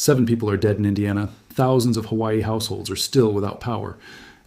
7 people are dead in Indiana. Thousands of Hawaii households are still without power.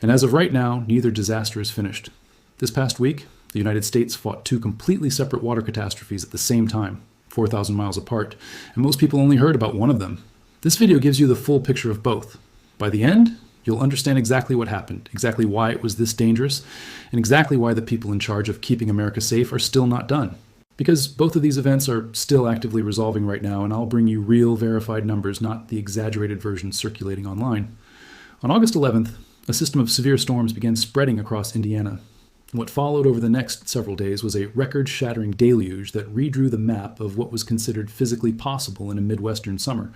And as of right now, neither disaster is finished. This past week, the United States fought 2 completely separate water catastrophes at the same time, 4,000 miles apart, and most people only heard about one of them. This video gives you the full picture of both. By the end, you'll understand exactly what happened, exactly why it was this dangerous, and exactly why the people in charge of keeping America safe are still not done. Because both of these events are still actively resolving right now, and I'll bring you real verified numbers, not the exaggerated versions circulating online. On August 11th, a system of severe storms began spreading across Indiana. What followed over the next several days was a record-shattering deluge that redrew the map of what was considered physically possible in a Midwestern summer.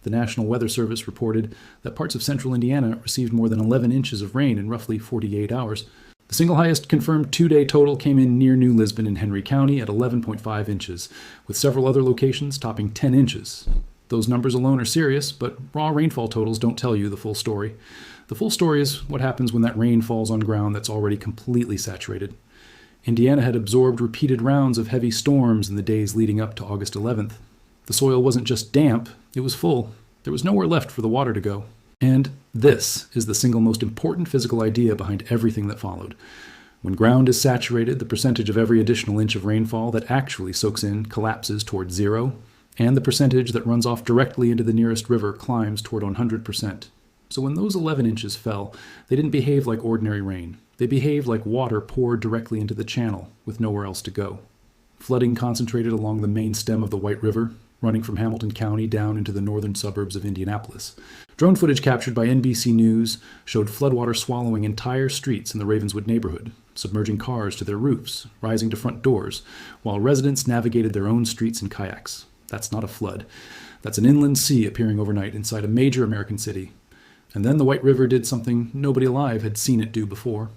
The National Weather Service reported that parts of central Indiana received more than 11 inches of rain in roughly 48 hours. The single highest confirmed 2-day total came in near New Lisbon in Henry County at 11.5 inches, with several other locations topping 10 inches. Those numbers alone are serious, but raw rainfall totals don't tell you the full story. The full story is what happens when that rain falls on ground that's already completely saturated. Indiana had absorbed repeated rounds of heavy storms in the days leading up to August 11th. The soil wasn't just damp, it was full. There was nowhere left for the water to go. And this is the single most important physical idea behind everything that followed. When ground is saturated, the percentage of every additional inch of rainfall that actually soaks in collapses toward 0, and the percentage that runs off directly into the nearest river climbs toward 100%. So when those 11 inches fell, they didn't behave like ordinary rain. They behaved like water poured directly into the channel, with nowhere else to go. Flooding concentrated along the main stem of the White River, running from Hamilton County down into the northern suburbs of Indianapolis. Drone footage captured by NBC News showed floodwater swallowing entire streets in the Ravenswood neighborhood, submerging cars to their roofs, rising to front doors, while residents navigated their own streets in kayaks. That's not a flood. That's an inland sea appearing overnight inside a major American city. And then the White River did something nobody alive had seen it do before.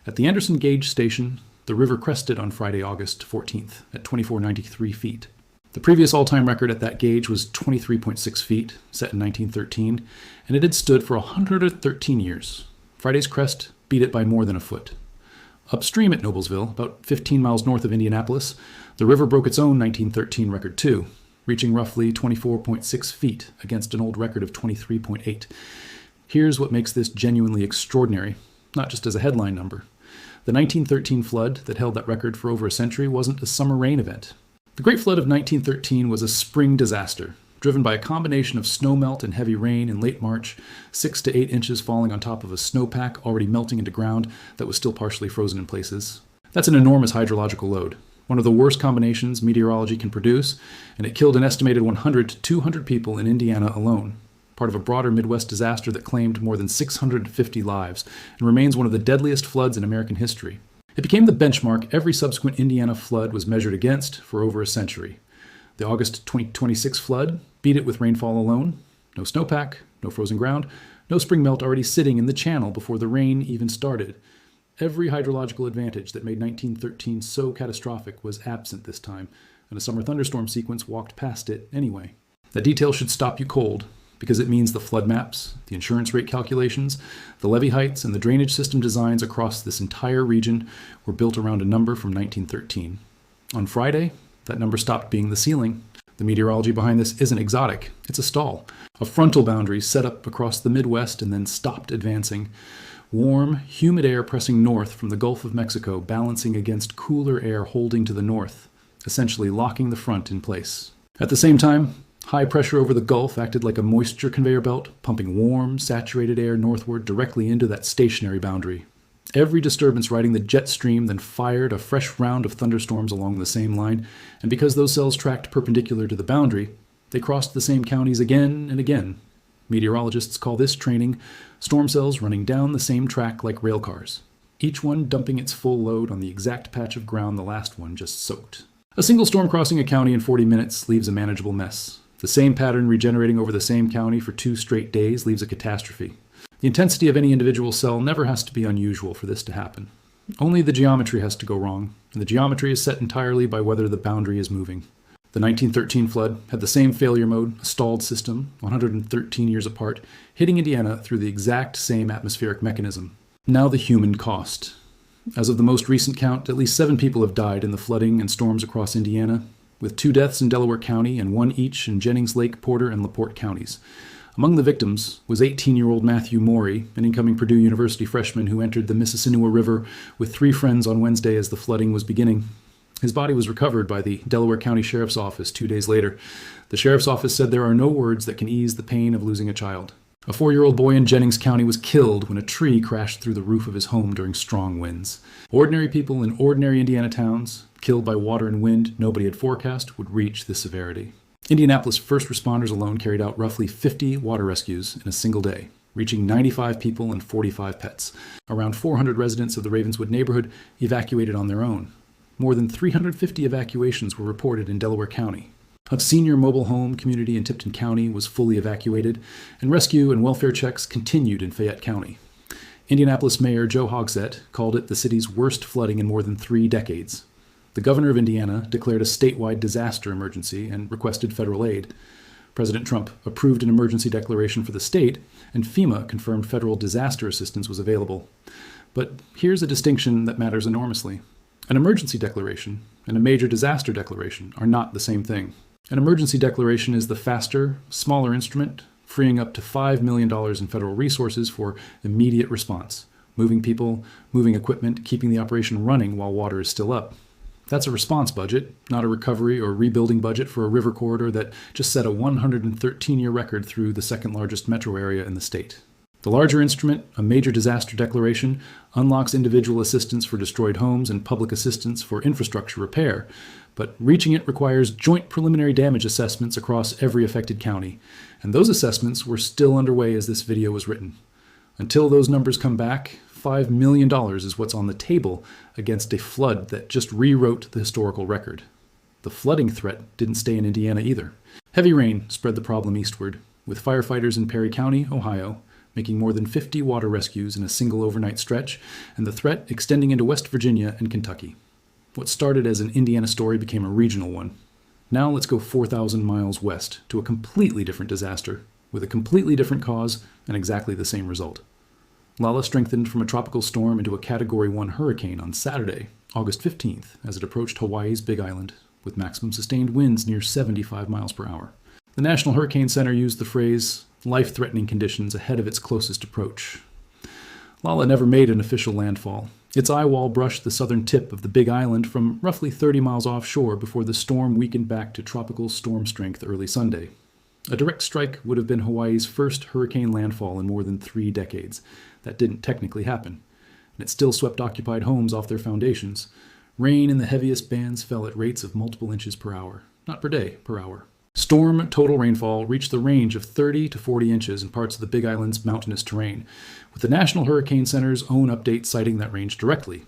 At the Anderson Gauge Station, the river crested on Friday, August 14th at 2493 feet. The previous all-time record at that gauge was 23.6 feet, set in 1913, and it had stood for 113 years. Friday's crest beat it by more than a foot. Upstream at Noblesville, about 15 miles north of Indianapolis, the river broke its own 1913 record too, reaching roughly 24.6 feet against an old record of 23.8. Here's what makes this genuinely extraordinary, not just as a headline number. The 1913 flood that held that record for over a century wasn't a summer rain event. The Great Flood of 1913 was a spring disaster, driven by a combination of snowmelt and heavy rain in late March, 6 to 8 inches falling on top of a snowpack already melting into ground that was still partially frozen in places. That's an enormous hydrological load, one of the worst combinations meteorology can produce, and it killed an estimated 100 to 200 people in Indiana alone, part of a broader Midwest disaster that claimed more than 650 lives and remains one of the deadliest floods in American history. It became the benchmark every subsequent Indiana flood was measured against for over a century. The August 2026 flood beat it with rainfall alone. No snowpack, no frozen ground, no spring melt already sitting in the channel before the rain even started. Every hydrological advantage that made 1913 so catastrophic was absent this time, and a summer thunderstorm sequence walked past it anyway. That detail should stop you cold, because it means the flood maps, the insurance rate calculations, the levee heights, and the drainage system designs across this entire region were built around a number from 1913. On Friday, that number stopped being the ceiling. The meteorology behind this isn't exotic, it's a stall. A frontal boundary set up across the Midwest and then stopped advancing. Warm, humid air pressing north from the Gulf of Mexico, balancing against cooler air holding to the north, essentially locking the front in place. At the same time, high pressure over the Gulf acted like a moisture conveyor belt, pumping warm, saturated air northward directly into that stationary boundary. Every disturbance riding the jet stream then fired a fresh round of thunderstorms along the same line, and because those cells tracked perpendicular to the boundary, they crossed the same counties again and again. Meteorologists call this training storm cells running down the same track like rail cars, each one dumping its full load on the exact patch of ground the last one just soaked. A single storm crossing a county in 40 minutes leaves a manageable mess. The same pattern regenerating over the same county for 2 straight days leaves a catastrophe. The intensity of any individual cell never has to be unusual for this to happen. Only the geometry has to go wrong, and the geometry is set entirely by whether the boundary is moving. The 1913 flood had the same failure mode, a stalled system, 113 years apart, hitting Indiana through the exact same atmospheric mechanism. Now the human cost. As of the most recent count, at least 7 people have died in the flooding and storms across Indiana. with 2 deaths in Delaware County and 1 each in Jennings Lake, Porter, and LaPorte counties. Among the victims was 18-year-old Matthew Morey, an incoming Purdue University freshman who entered the Mississinaua River with 3 friends on Wednesday as the flooding was beginning. His body was recovered by the Delaware County Sheriff's Office 2 days later. The Sheriff's Office said there are no words that can ease the pain of losing a child. A 4-year-old boy in Jennings County was killed when a tree crashed through the roof of his home during strong winds. Ordinary people in ordinary Indiana towns, killed by water and wind nobody had forecast, would reach this severity. Indianapolis first responders alone carried out roughly 50 water rescues in a single day, reaching 95 people and 45 pets. Around 400 residents of the Ravenswood neighborhood evacuated on their own. More than 350 evacuations were reported in Delaware County. A senior mobile home community in Tipton County was fully evacuated, and rescue and welfare checks continued in Fayette County. Indianapolis Mayor Joe Hogsett called it the city's worst flooding in more than 3 decades. The governor of Indiana declared a statewide disaster emergency and requested federal aid. President Trump approved an emergency declaration for the state, and FEMA confirmed federal disaster assistance was available. But here's a distinction that matters enormously. An emergency declaration and a major disaster declaration are not the same thing. An emergency declaration is the faster, smaller instrument, freeing up to $5 million in federal resources for immediate response, moving people, moving equipment, keeping the operation running while water is still up. That's a response budget, not a recovery or rebuilding budget for a river corridor that just set a 113-year record through the second largest metro area in the state. The larger instrument, a major disaster declaration, unlocks individual assistance for destroyed homes and public assistance for infrastructure repair, but reaching it requires joint preliminary damage assessments across every affected county, and those assessments were still underway as this video was written. Until those numbers come back, $5 million is what's on the table against a flood that just rewrote the historical record. The flooding threat didn't stay in Indiana either. Heavy rain spread the problem eastward, with firefighters in Perry County, Ohio, making more than 50 water rescues in a single overnight stretch, and the threat extending into West Virginia and Kentucky. What started as an Indiana story became a regional one. Now let's go 4,000 miles west to a completely different disaster, with a completely different cause and exactly the same result. Lala strengthened from a tropical storm into a Category 1 hurricane on Saturday, August 15th, as it approached Hawaii's Big Island, with maximum sustained winds near 75 miles per hour. The National Hurricane Center used the phrase, life-threatening conditions ahead of its closest approach. Lala never made an official landfall. Its eye wall brushed the southern tip of the Big Island from roughly 30 miles offshore before the storm weakened back to tropical storm strength early Sunday. A direct strike would have been Hawaii's first hurricane landfall in more than 3 decades. That didn't technically happen, and it still swept occupied homes off their foundations. Rain in the heaviest bands fell at rates of multiple inches per hour, not per day, per hour. Storm total rainfall reached the range of 30 to 40 inches in parts of the Big Island's mountainous terrain, with the National Hurricane Center's own update citing that range directly.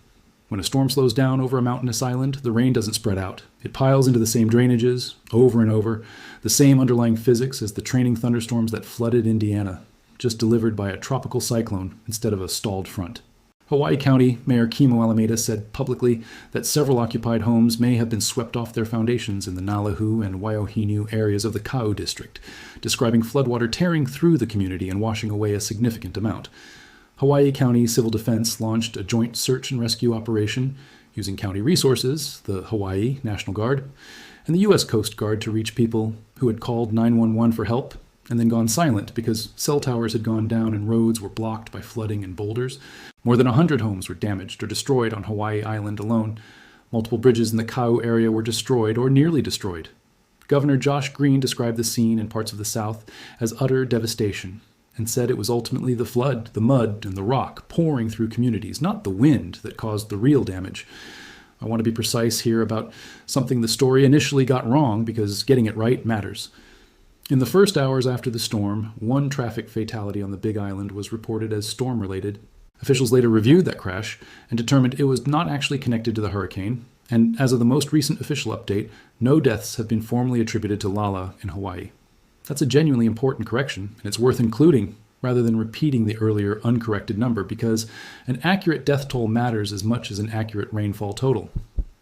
When a storm slows down over a mountainous island, the rain doesn't spread out. It piles into the same drainages, over and over, the same underlying physics as the training thunderstorms that flooded Indiana, just delivered by a tropical cyclone instead of a stalled front. Hawaii County Mayor Kimo Alameda said publicly that several occupied homes may have been swept off their foundations in the Nalihu and Waiohinu areas of the Kau district, describing floodwater tearing through the community and washing away a significant amount. Hawaii County Civil Defense launched a joint search and rescue operation using county resources, the Hawaii National Guard, and the U.S. Coast Guard to reach people who had called 911 for help and then gone silent because cell towers had gone down and roads were blocked by flooding and boulders. More than 100 homes were damaged or destroyed on Hawaii Island alone. Multiple bridges in the Kau area were destroyed or nearly destroyed. Governor Josh Green described the scene in parts of the South as utter devastation and said it was ultimately the flood, the mud, and the rock pouring through communities, not the wind, that caused the real damage. I want to be precise here about something the story initially got wrong because getting it right matters. In the first hours after the storm, 1 traffic fatality on the Big Island was reported as storm-related. Officials later reviewed that crash and determined it was not actually connected to the hurricane, and as of the most recent official update, no deaths have been formally attributed to Lala in Hawaii. That's a genuinely important correction, and it's worth including rather than repeating the earlier uncorrected number because an accurate death toll matters as much as an accurate rainfall total.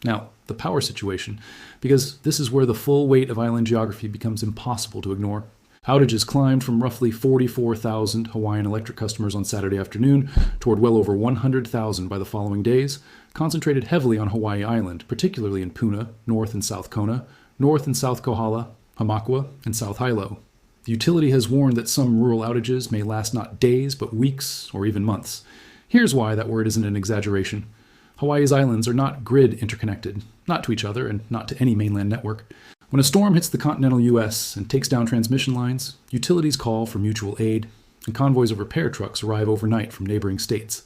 Now, the power situation, because this is where the full weight of island geography becomes impossible to ignore. Outages climbed from roughly 44,000 Hawaiian Electric customers on Saturday afternoon toward well over 100,000 by the following days, concentrated heavily on Hawaii Island, particularly in Puna, North and South Kona, North and South Kohala, Hamakua, and South Hilo. The utility has warned that some rural outages may last not days, but weeks or even months. Here's why that word isn't an exaggeration. Hawaii's islands are not grid interconnected, not to each other and not to any mainland network. When a storm hits the continental U.S. and takes down transmission lines, utilities call for mutual aid, and convoys of repair trucks arrive overnight from neighboring states.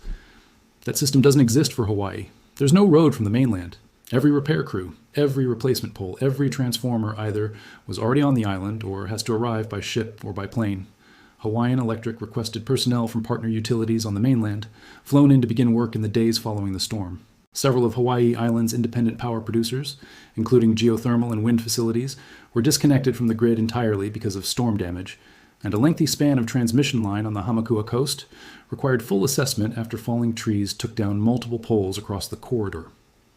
That system doesn't exist for Hawaii. There's no road from the mainland. Every repair crew, every replacement pole, every transformer either was already on the island or has to arrive by ship or by plane. Hawaiian Electric requested personnel from partner utilities on the mainland, flown in to begin work in the days following the storm. Several of Hawaii Island's independent power producers, including geothermal and wind facilities, were disconnected from the grid entirely because of storm damage, and a lengthy span of transmission line on the Hamakua coast required full assessment after falling trees took down multiple poles across the corridor.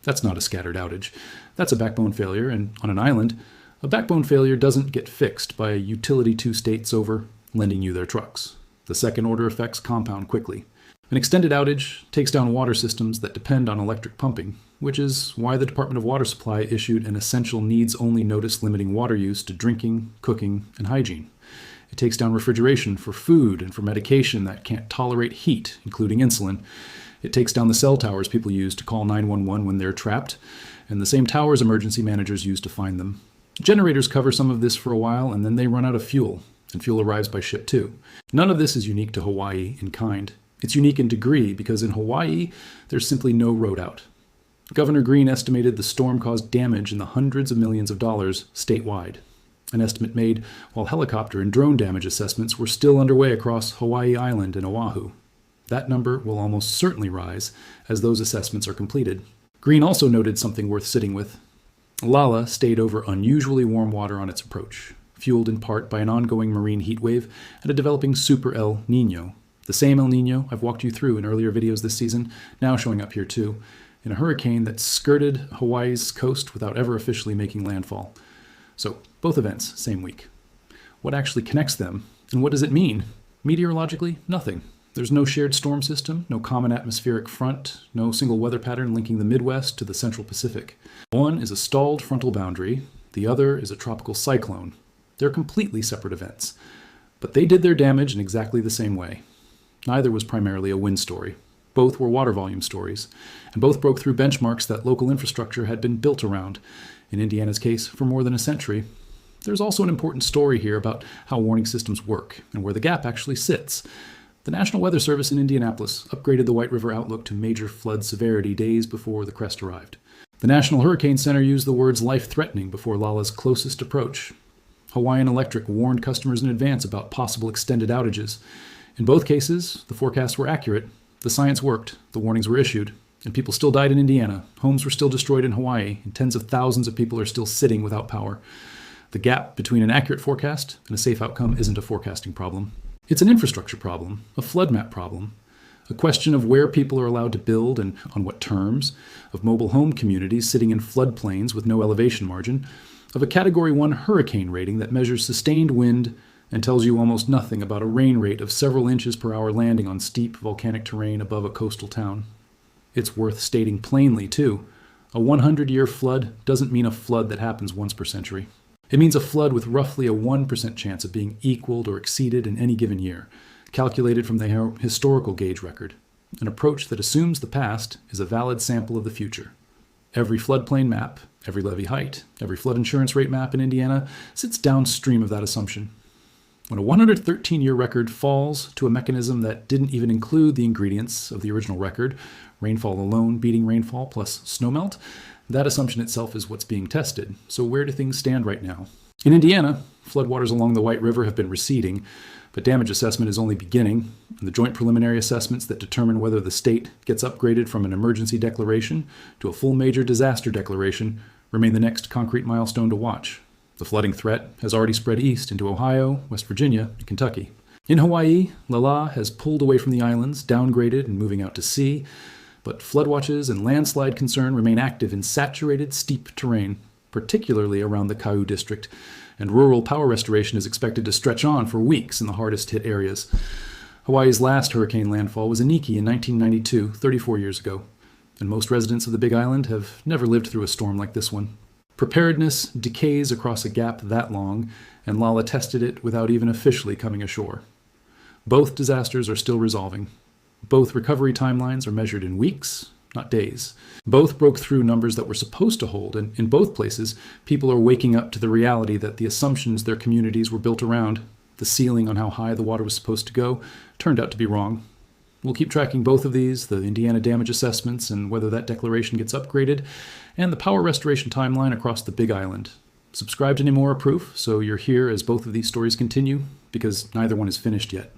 That's not a scattered outage. That's a backbone failure, and on an island, a backbone failure doesn't get fixed by a utility two states over lending you their trucks. The second-order effects compound quickly. An extended outage takes down water systems that depend on electric pumping, which is why the Department of Water Supply issued an essential needs-only notice limiting water use to drinking, cooking, and hygiene. It takes down refrigeration for food and for medication that can't tolerate heat, including insulin. It takes down the cell towers people use to call 911 when they're trapped, and the same towers emergency managers use to find them. Generators cover some of this for a while, and then they run out of fuel, and fuel arrives by ship too. None of this is unique to Hawaii in kind. It's unique in degree because in Hawaii, there's simply no road out. Governor Green estimated the storm caused damage in the hundreds of millions of dollars statewide, an estimate made while helicopter and drone damage assessments were still underway across Hawaii Island and Oahu. That number will almost certainly rise as those assessments are completed. Green also noted something worth sitting with. Lala stayed over unusually warm water on its approach, fueled in part by an ongoing marine heat wave and a developing super El Nino. The same El Nino I've walked you through in earlier videos this season, now showing up here too, in a hurricane that skirted Hawaii's coast without ever officially making landfall. So, both events, same week. What actually connects them, and what does it mean? Meteorologically, nothing. There's no shared storm system, no common atmospheric front, no single weather pattern linking the Midwest to the Central Pacific. One is a stalled frontal boundary, the other is a tropical cyclone. They're completely separate events, but they did their damage in exactly the same way. Neither was primarily a wind story. Both were water volume stories, and both broke through benchmarks that local infrastructure had been built around, in Indiana's case, for more than a century. There's also an important story here about how warning systems work and where the gap actually sits. The National Weather Service in Indianapolis upgraded the White River outlook to major flood severity days before the crest arrived. The National Hurricane Center used the words life-threatening before Lala's closest approach. Hawaiian Electric warned customers in advance about possible extended outages. In both cases, the forecasts were accurate, the science worked, the warnings were issued, and people still died in Indiana, homes were still destroyed in Hawaii, and tens of thousands of people are still sitting without power. The gap between an accurate forecast and a safe outcome isn't a forecasting problem. It's an infrastructure problem, a flood map problem, a question of where people are allowed to build and on what terms, of mobile home communities sitting in floodplains with no elevation margin, of a Category 1 hurricane rating that measures sustained wind and tells you almost nothing about a rain rate of several inches per hour landing on steep volcanic terrain above a coastal town. It's worth stating plainly, too. A 100-year flood doesn't mean a flood that happens once per century. It means a flood with roughly a 1% chance of being equaled or exceeded in any given year, calculated from the historical gauge record, an approach that assumes the past is a valid sample of the future. Every floodplain map, every levee height, every flood insurance rate map in Indiana sits downstream of that assumption. When a 113-year record falls to a mechanism that didn't even include the ingredients of the original record, rainfall alone beating rainfall plus snowmelt, that assumption itself is what's being tested. So where do things stand right now? In Indiana, floodwaters along the White River have been receding, but damage assessment is only beginning, and the joint preliminary assessments that determine whether the state gets upgraded from an emergency declaration to a full major disaster declaration remain the next concrete milestone to watch. The flooding threat has already spread east into Ohio, West Virginia, and Kentucky. In Hawaii, Lala has pulled away from the islands, downgraded and moving out to sea, but floodwatches and landslide concern remain active in saturated, steep terrain, particularly around the Kau district, and rural power restoration is expected to stretch on for weeks in the hardest hit areas. Hawaii's last hurricane landfall was Iniki in 1992, 34 years ago, and most residents of the Big Island have never lived through a storm like this one. Preparedness decays across a gap that long, and Lala tested it without even officially coming ashore. Both disasters are still resolving. Both recovery timelines are measured in weeks, not days. Both broke through numbers that were supposed to hold, and in both places, people are waking up to the reality that the assumptions their communities were built around, the ceiling on how high the water was supposed to go, turned out to be wrong. We'll keep tracking both of these, the Indiana damage assessments and whether that declaration gets upgraded, and the power restoration timeline across the Big Island. Subscribe to Nemora Proof so you're here as both of these stories continue, because neither one is finished yet.